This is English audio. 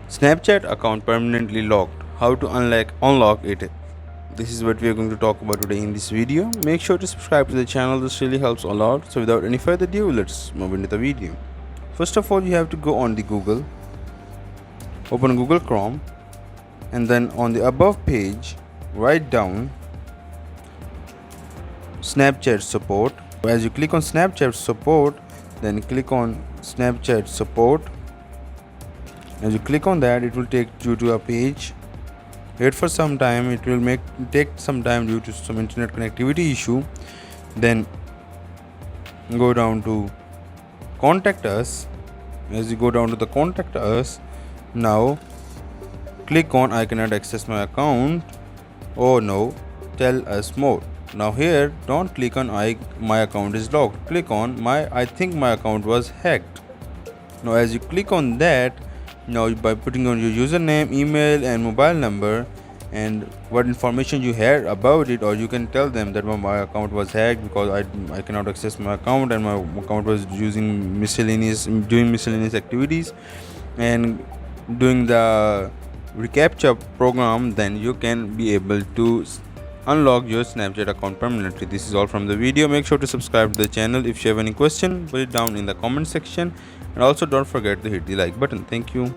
Snapchat account permanently locked. How to unlock it. This is what we are going to talk about today in this video. Make sure to subscribe to the channel. This really helps a lot. So without any further ado, let's move into the video. First of all, you have to go on the Google. Open Google Chrome, and then on the above page, write down Snapchat support. As you click on Snapchat support, then click on Snapchat support. As you click on that, it will take you to a page. Wait for some time. It will take some time due to some internet connectivity issue. Then go down to contact us. As you go down to the contact us, now click on I cannot access my account. Oh no, tell us more. Now here, don't click on my account is locked. Click on I think my account was hacked. Now as you click on that, now by putting on your username, email and mobile number and what information you had about it, or you can tell them that my account was hacked because I cannot access my account and my account was doing miscellaneous activities and doing the reCAPTCHA program. Then you can be able to unlock your Snapchat account permanently. This is all from the video. Make sure to subscribe to the channel. If you have any question, put it down in the comment section, and also don't forget to hit the like button. Thank you.